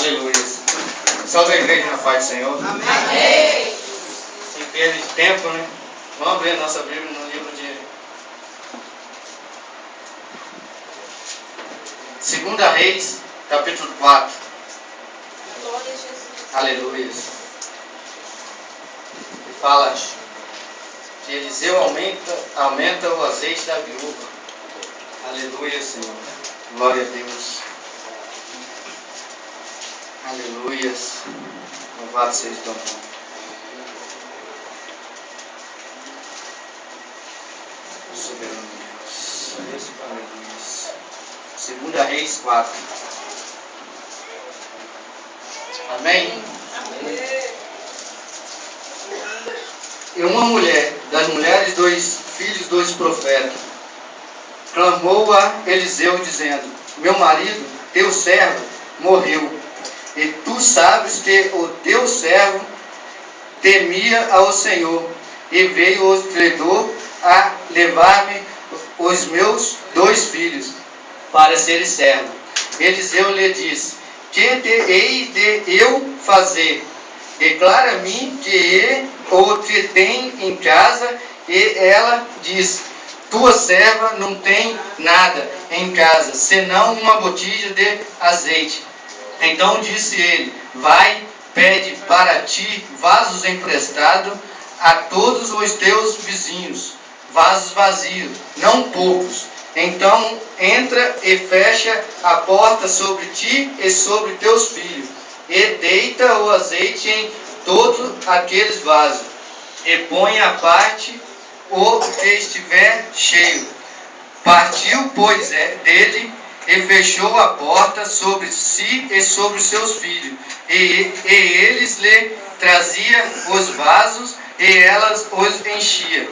Aleluia. Salve a igreja na paz do Senhor. Amém. Sem perda de tempo, né? Vamos abrir a nossa Bíblia no livro de 2 Reis, capítulo 4. Glória a Jesus. Aleluia. E fala que Eliseu aumenta o azeite da viúva. Aleluia, Senhor. Glória a Deus. Aleluia. Louvado seja o teu nome. Soberano Deus. Aleluia. 2 Reis 4. Amém? E uma mulher, das mulheres, 2 filhos, 2 profetas, clamou a Eliseu, dizendo: meu marido, teu servo, morreu. E tu sabes que o teu servo temia ao Senhor. E veio o credor a levar-me os meus 2 filhos, para serem servos. Eliseu lhe disse: que te hei de eu fazer? Declara-me que o te tem em casa. E ela disse: tua serva não tem nada em casa, senão uma botija de azeite. Então disse ele: vai, pede para ti vasos emprestados a todos os teus vizinhos, vasos vazios, não poucos. Então entra e fecha a porta sobre ti e sobre teus filhos, e deita o azeite em todos aqueles vasos, e põe à parte o que estiver cheio. Partiu, pois, dele, e fechou a porta sobre si e sobre seus filhos. E eles lhe traziam os vasos, e elas os enchiam.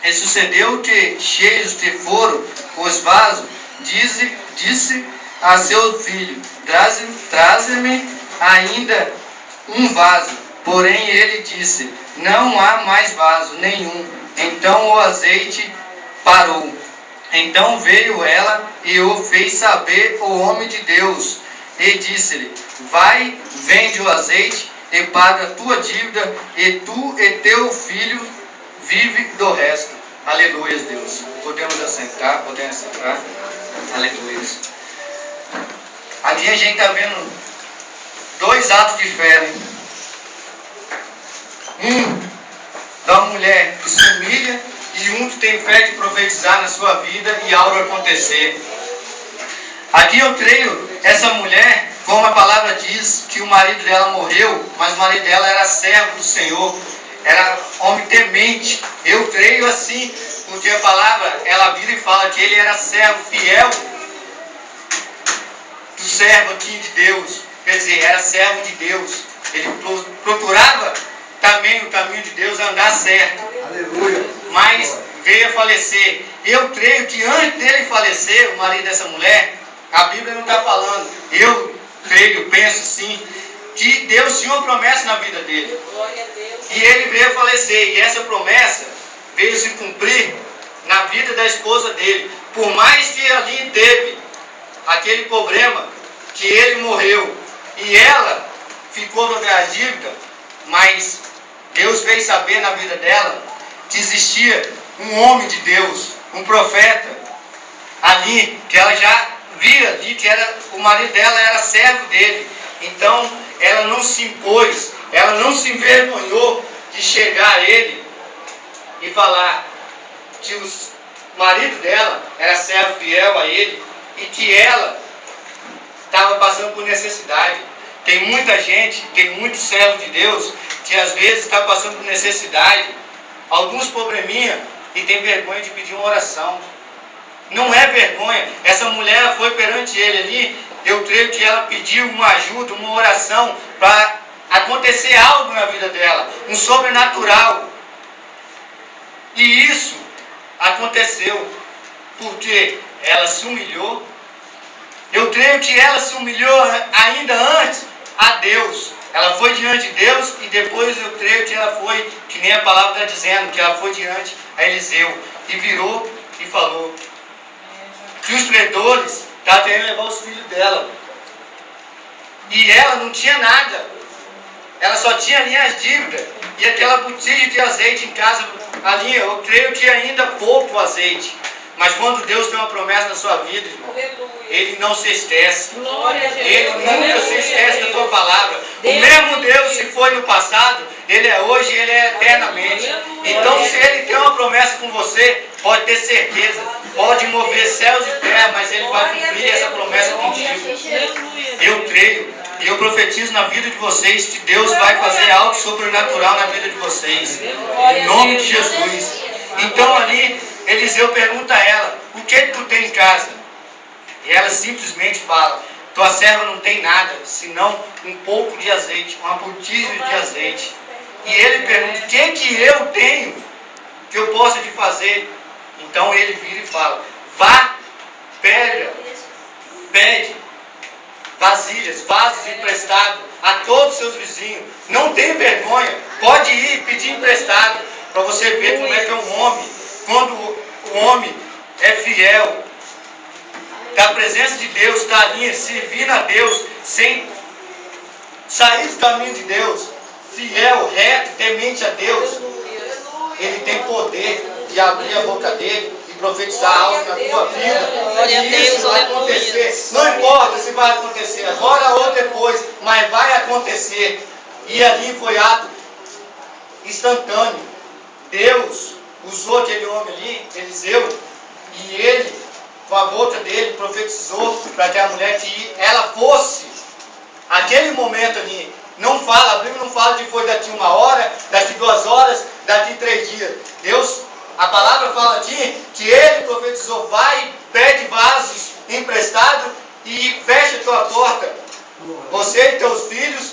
E sucedeu que, cheios de foram os vasos, disse a seu filho: traze-me ainda um vaso. Porém ele disse: não há mais vaso nenhum. Então o azeite parou. Então veio ela e o fez saber o homem de Deus, e disse-lhe: vai, vende o azeite e paga a tua dívida, e tu e teu filho vive do resto. Aleluia, Deus. Podemos assentar, Aleluia. Aqui a gente está vendo 2 atos de fé, né? Um da mulher que se humilha, e um que tem fé de profetizar na sua vida e algo acontecer. Aqui eu creio, essa mulher, como a palavra diz, que o marido dela morreu, mas o marido dela era servo do Senhor, era homem temente. Eu creio assim, porque a palavra, ela vira e fala que ele era servo fiel do servo aqui de Deus. Quer dizer, era servo de Deus. Ele procurava também o caminho de Deus, andar certo. Aleluia. Mas veio a falecer. Eu creio que antes dele falecer, o marido dessa mulher, a Bíblia não está falando. Eu creio, penso sim, que Deus tinha uma promessa na vida dele. E ele veio a falecer. E essa promessa veio se cumprir na vida da esposa dele. Por mais que ali teve aquele problema, que ele morreu e ela ficou no da dívida, mas Deus veio saber na vida dela que existia um homem de Deus, um profeta ali, que ela já via ali que o marido dela era servo dele. Então ela não se impôs, ela não se envergonhou de chegar a ele e falar que o marido dela era servo fiel a ele e que ela estava passando por necessidade. Tem muita gente, tem muito servo de Deus que às vezes está passando por necessidade, alguns probleminha, e tem vergonha de pedir uma oração. Não é vergonha. Essa mulher foi perante ele ali, eu creio que ela pediu uma ajuda, uma oração, para acontecer algo na vida dela, um sobrenatural. E isso aconteceu porque ela se humilhou. Eu creio que ela se humilhou ainda antes a Deus. Ela foi diante de Deus e depois eu creio que ela foi, que nem a palavra está dizendo, que ela foi diante a Eliseu e virou e falou que os credores estavam querendo levar os filhos dela. E ela não tinha nada. Ela só tinha ali as dívidas. E aquela botija de azeite em casa, ali, eu creio que ainda pouco azeite. Mas quando Deus tem uma promessa na sua vida, irmão, Ele não se esquece. Ele nunca se esquece da tua palavra. O mesmo Deus que foi no passado, Ele é hoje e Ele é eternamente. Então, se Ele tem uma promessa com você, pode ter certeza. Pode mover céus e terra, mas Ele vai cumprir essa promessa contigo. Eu creio. E eu profetizo na vida de vocês que Deus vai fazer algo sobrenatural na vida de vocês. Em nome de Jesus. Então ali, Eliseu pergunta a ela, o que tu tem em casa? E ela simplesmente fala, tua serva não tem nada, senão um pouco de azeite, uma botija de azeite. E ele pergunta, o que eu tenho que eu possa te fazer? Então ele vira e fala, vá, pede vasilhas, vasos emprestados a todos os seus vizinhos. Não tem vergonha, pode ir pedir emprestado, para você ver como é que é um homem. Quando o homem é fiel, da presença de Deus, está ali servindo a Deus, sem sair do caminho de Deus, fiel, reto, temente a Deus, ele tem poder de abrir a boca dele e profetizar algo na tua vida. E isso vai acontecer. Não importa se vai acontecer agora ou depois, mas vai acontecer. E ali foi ato instantâneo. Deus usou aquele homem ali, Eliseu, e ele, com a boca dele, profetizou para que a mulher que ela fosse, aquele momento ali, não fala, a Bíblia não fala que foi daqui 1 hora, daqui 2 horas, daqui 3 dias. Deus, a palavra fala aqui que ele profetizou, vai, pede vasos emprestados e fecha a tua porta, você e teus filhos,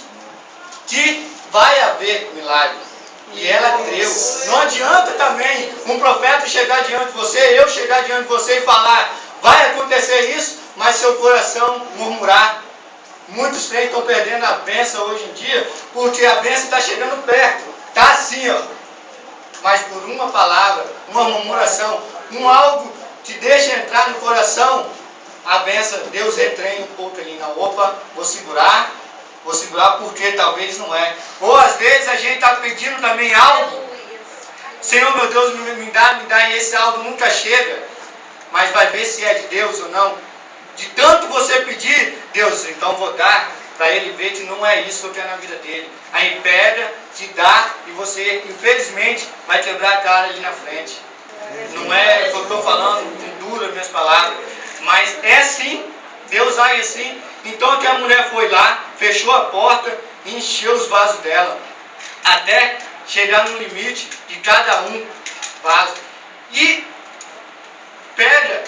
que vai haver milagre. E ela creu. Não adianta também um profeta chegar diante de você, eu chegar diante de você e falar, vai acontecer isso, mas seu coração murmurar. Muitos crentes estão perdendo a bênção hoje em dia, porque a bênção está chegando perto. Está assim, ó. Mas por uma palavra, uma murmuração, algo que deixa entrar no coração, a bênção, Deus retém um pouco ali. Não, opa, vou segurar porque talvez não é. Ou às vezes a gente está pedindo também algo. Senhor meu Deus, me dá, e esse algo nunca chega. Mas vai ver se é de Deus ou não. De tanto você pedir, Deus, então vou dar, para ele ver que não é isso que eu quero na vida dele. Aí pega, te dá, e você, infelizmente, vai quebrar a cara ali na frente. Não é o que eu estou falando, com duras minhas palavras, mas é assim, Deus age assim. Então que a mulher foi lá, fechou a porta e encheu os vasos dela, até chegar no limite de cada um vaso. E pega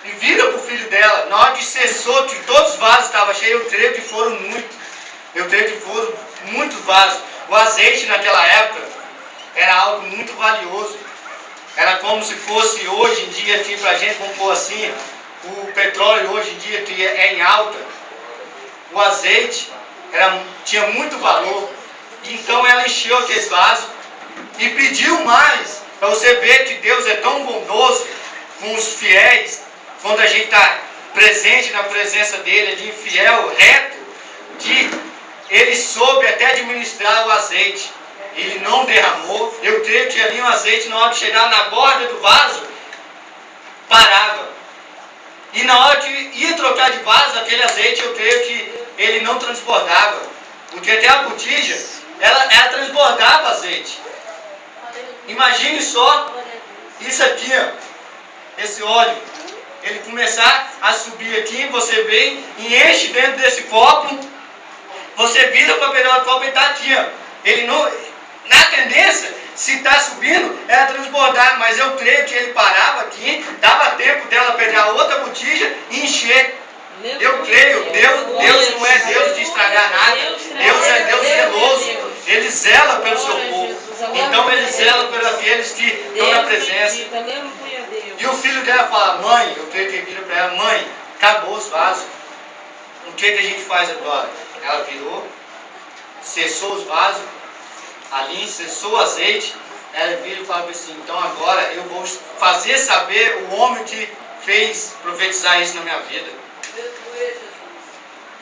e vira para o filho dela. Na hora que cessou, que todos os vasos estavam cheios, eu creio que foram muitos vasos. O azeite naquela época era algo muito valioso. Era como se fosse hoje em dia, aqui para a gente, vamos pôr assim, o petróleo hoje em dia que é em alta. O azeite tinha muito valor. Então ela encheu aqueles vasos e pediu mais, para você ver que Deus é tão bondoso com os fiéis, quando a gente está presente na presença dele, ali, fiel, reto, que ele soube até administrar o azeite. Ele não derramou. Eu creio que ali o azeite, na hora de chegar na borda do vaso, parava. E na hora que ia trocar de vaso, aquele azeite, eu creio que ele não transbordava. Porque até a botija, ela transbordava azeite. Imagine só isso aqui, ó, esse óleo. Ele começar a subir aqui, você vem e enche dentro desse copo. Você vira para pegar o copo e está aqui, ó. Ele não, na tendência, se está subindo, é transbordar, mas eu creio que ele parava aqui, dava tempo dela pegar outra botija e encher. Eu creio, Deus não é Deus de estragar nada. Deus é Deus zeloso. Ele zela pelo seu povo. Então ele zela pelos aqueles que estão na presença. E o filho dela fala, mãe, eu creio que ele vira para ela, mãe, acabou os vasos. O que a gente faz agora? Ela virou, cessou os vasos, ali cessou o azeite. Ela vira e fala assim, então agora eu vou fazer saber o homem que fez profetizar isso na minha vida.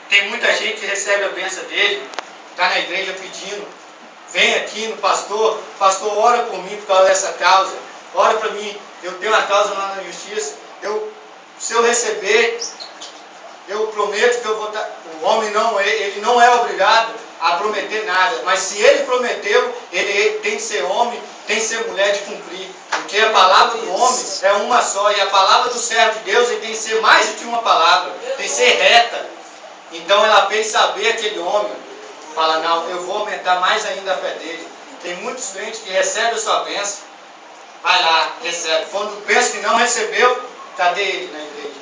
Tem muita gente que recebe a bênção dele, está na igreja pedindo, vem aqui no pastor, pastor, ora por mim por causa dessa causa, ora para mim, eu tenho uma causa lá na justiça, se eu receber, eu prometo que eu vou estar. O homem não, ele não é obrigado a prometer nada, mas se ele prometeu, ele tem que ser homem, tem que ser mulher de cumprir, porque a palavra do homem é uma só, e a palavra do servo de Deus ele tem que ser mais do que uma palavra, tem que ser reta. Então ela fez saber aquele homem, fala, não, eu vou aumentar mais ainda a fé dele. Tem muitos crentes que recebem a sua bênção, vai lá, recebe. Quando pensa que não recebeu, cadê ele na igreja?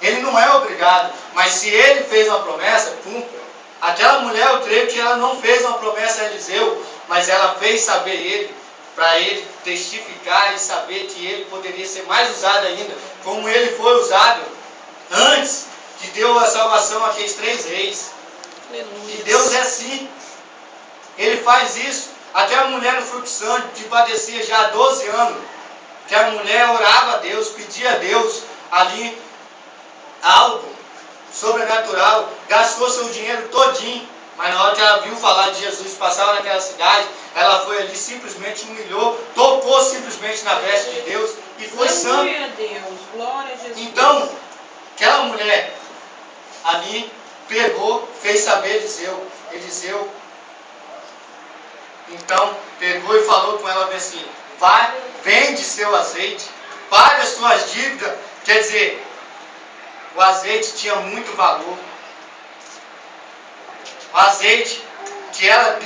Ele não é obrigado, mas se ele fez uma promessa, cumpra. Aquela mulher, eu creio que ela não fez uma promessa a Eliseu, mas ela fez saber ele, para ele testificar e saber que ele poderia ser mais usado ainda, como ele foi usado antes que deu a salvação àqueles 3 reis. Aleluia. E Deus é assim. Ele faz isso. Até a mulher no fluxante, que padecia já há 12 anos, que a mulher orava a Deus, pedia a Deus ali algo sobrenatural, gastou seu dinheiro todinho, mas na hora que ela viu falar de Jesus, passava naquela cidade, ela foi ali, simplesmente humilhou, tocou simplesmente na veste de Deus e foi sã. Glória a Deus, glória a Jesus. Então, aquela mulher ali pegou, fez saber Eliseu, então pegou e falou com ela assim, vai, vende seu azeite, paga as suas dívidas. Quer dizer, o azeite tinha muito valor. O azeite,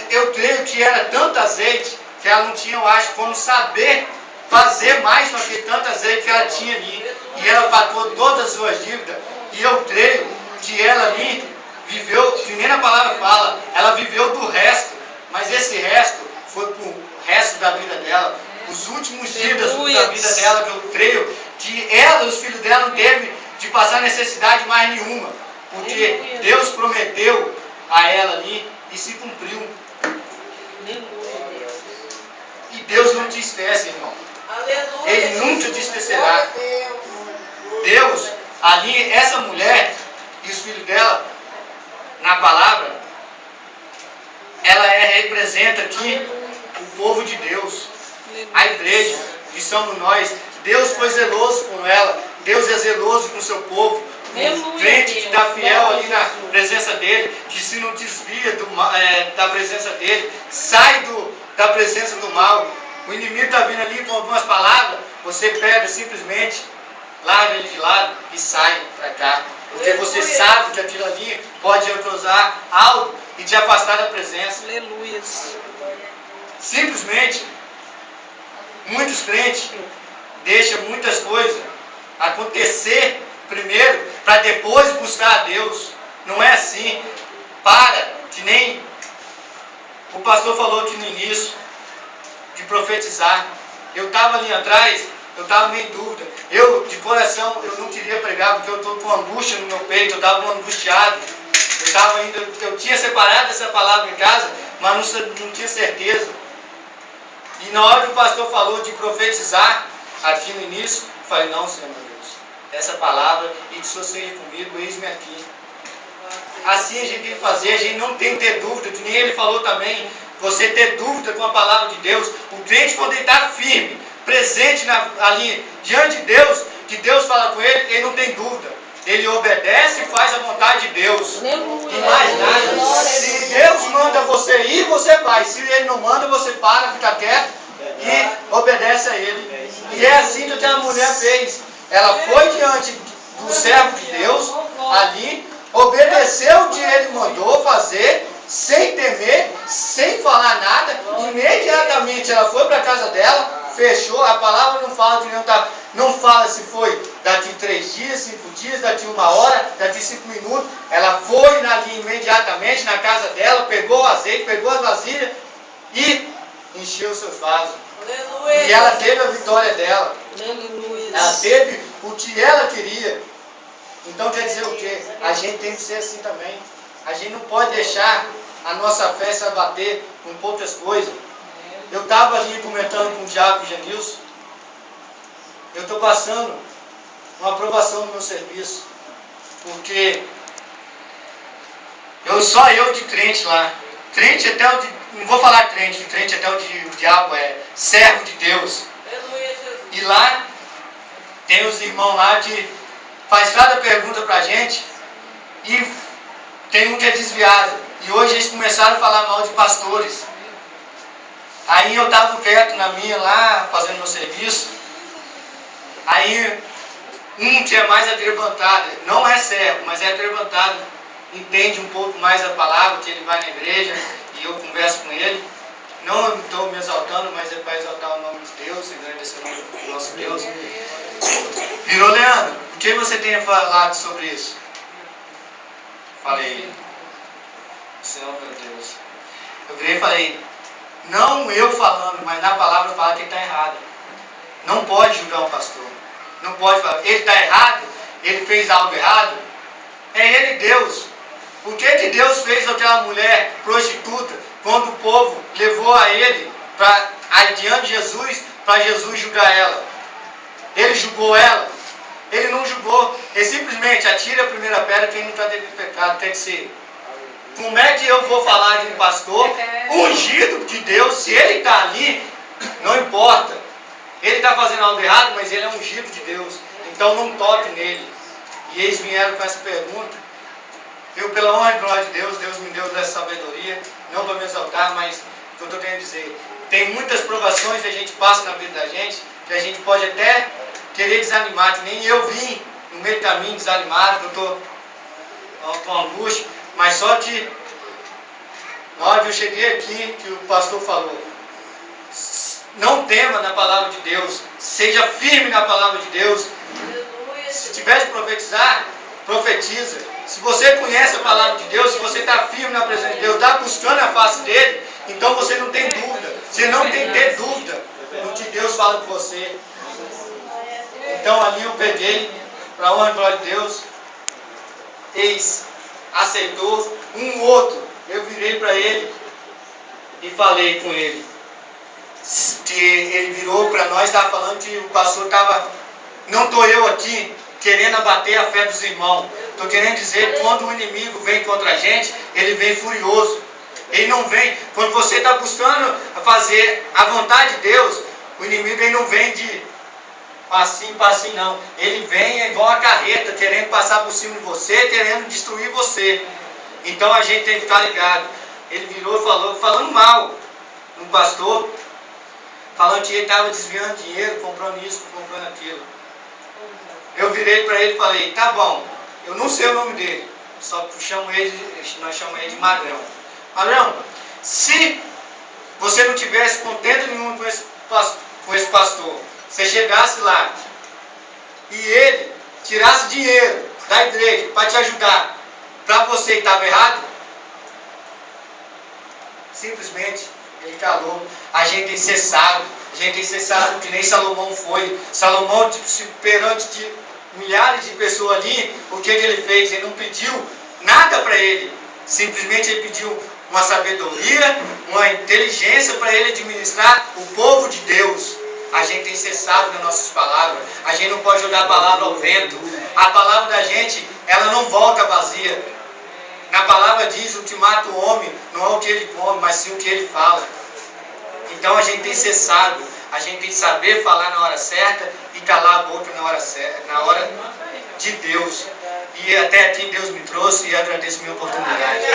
eu creio que era tanto azeite, que ela não tinha, eu acho, como saber fazer mais do que tanto azeite que ela tinha ali. E ela pagou todas as suas dívidas. E eu creio que ela ali viveu, que nem a palavra fala, ela viveu do resto. Mas esse resto foi pro resto da vida dela. Os últimos dias da vida dela, que eu creio que ela e os filhos dela não teve de passar necessidade mais nenhuma. Porque Deus prometeu a ela ali e se cumpriu. E Deus não te esquece, irmão. Ele nunca te esquecerá. Deus, ali, essa mulher e os filhos dela, na palavra, ela representa aqui o povo de Deus, a igreja, que somos nós. Deus foi zeloso com ela, Deus é zeloso com o seu povo. O crente que está fiel ali na presença dele, que se não desvia da presença dele, sai da presença do mal. O inimigo está vindo ali com algumas palavras, você pega simplesmente, larga ele de lado e sai para cá. Porque você sabe que aquilo ali pode causar algo e te afastar da presença. Aleluia. Simplesmente, muitos crentes deixam muitas coisas acontecer primeiro, para depois buscar a Deus. Não é assim. Que nem o pastor falou aqui no início, de profetizar. Eu estava ali atrás, eu estava meio em dúvida. Eu, de coração, eu não queria pregar, porque eu estou com angústia no meu peito, eu estava angustiado. Eu tinha separado essa palavra em casa, mas não tinha certeza. E na hora que o pastor falou de profetizar, aqui no início, eu falei, não, Senhor meu Deus, essa palavra, e que o Senhor seja comigo, eis-me aqui. Assim a gente tem que fazer, a gente não tem que ter dúvida, que nem ele falou também, você ter dúvida com a palavra de Deus. O crente, quando ele está firme, presente ali diante de Deus, que Deus fala com ele, ele não tem dúvida. Ele obedece e faz a vontade de Deus. E mais nada. Se Deus manda você ir, você vai. Se Ele não manda, você para, fica quieto e obedece a Ele. E é assim que aquela mulher fez. Ela foi diante do servo de Deus, ali, obedeceu o que Ele mandou fazer, sem temer, sem falar nada. Imediatamente ela foi para a casa dela, fechou. A palavra não fala que não fala se foi daqui 3 dias, 5 dias, daqui 1 hora, daqui 5 minutos. Ela foi ali imediatamente na casa dela, pegou o azeite, pegou as vasilhas e encheu os seus vasos. Aleluia. E ela teve a vitória dela. Aleluia. Ela teve o que ela queria. Então quer dizer o quê? A gente tem que ser assim também. A gente não pode deixar a nossa fé se abater com poucas coisas. Eu estava ali comentando com o Diácono Janilson. Eu estou passando uma aprovação no meu serviço. Porque só eu de crente lá. Crente até onde, não vou falar crente até onde o diabo é servo de Deus. Aleluia, Jesus. E lá tem os irmãos lá que faz cada pergunta pra gente e tem um que é desviado. E hoje eles começaram a falar mal de pastores. Aí eu estava quieto na minha lá, fazendo meu serviço. Aí um que é mais atrevantado, não é servo, mas é atrevantado, entende um pouco mais a palavra, que ele vai na igreja e eu converso com ele. Não estou me exaltando, mas é para exaltar o nome de Deus, agradecer o nome do nosso Deus. Virou, Leandro, o que você tem falado sobre isso? Falei, Senhor meu Deus. Eu virei e falei, não eu falando, mas na palavra fala que ele está errado. Não pode julgar um pastor. Não pode falar, ele está errado, ele fez algo errado. É ele Deus. Por que Deus fez aquela mulher prostituta quando o povo levou a ele diante de Jesus, para Jesus julgar ela? Ele julgou ela? Ele não julgou. Ele simplesmente atira a primeira pedra quem não está dentro do pecado. Tem que ser. Como é que eu vou falar de um pastor ungido de Deus se ele está ali? Não importa. Ele está fazendo algo errado, mas ele é ungido de Deus. Então não toque nele. E eles vieram com essa pergunta. Eu, pela honra e glória de Deus, Deus me deu essa sabedoria. Não para me exaltar, mas o que eu estou querendo dizer. Tem muitas provações que a gente passa na vida da gente, que a gente pode até querer desanimar, que nem eu vim no meio do caminho desanimado, que eu estou com angústia. Mas só que, na hora que eu cheguei aqui, que o pastor falou, não tema na palavra de Deus, seja firme na palavra de Deus. Se tiver de profetizar, profetiza. Se você conhece a palavra de Deus, se você está firme na presença de Deus, está buscando a face dele, então você não tem dúvida. Você não tem que ter dúvida no que Deus fala com você. Então ali eu peguei, para a honra e glória de Deus, eis, aceitou, um outro, eu virei para ele e falei com ele. Que ele virou para nós, estava falando que o pastor estava, não estou eu aqui querendo abater a fé dos irmãos. Estou querendo dizer que quando o inimigo vem contra a gente, ele vem furioso. Ele não vem, quando você está buscando fazer a vontade de Deus, o inimigo ele não vem de passinho, passinho não. Ele vem igual a carreta, querendo passar por cima de você, querendo destruir você. Então a gente tem que ficar ligado. Ele virou e falou, falando mal no pastor, falando que ele estava desviando dinheiro, comprando isso, comprando aquilo. Eu virei para ele e falei, tá bom, eu não sei o nome dele, só que nós chamamos ele de Magrão. Magrão, se você não tivesse contento nenhum com esse pastor, você chegasse lá e ele tirasse dinheiro da igreja para te ajudar, para você estava errado? Simplesmente ele calou. A gente tem que ser sábio. A gente tem que ser sábio que nem Salomão foi. Salomão, perante de milhares de pessoas ali, o que ele fez? Ele não pediu nada para ele. Simplesmente ele pediu uma sabedoria, uma inteligência para ele administrar o povo de Deus. A gente tem que ser sábio nas nossas palavras. A gente não pode jogar a palavra ao vento. A palavra da gente, ela não volta vazia. Na palavra diz, o que mata o homem não é o que ele come, mas sim o que ele fala. Então a gente tem que ser sábio. A gente tem que saber falar na hora certa e calar a boca na hora certa, na hora de Deus. E até aqui Deus me trouxe e agradeço a minha oportunidade.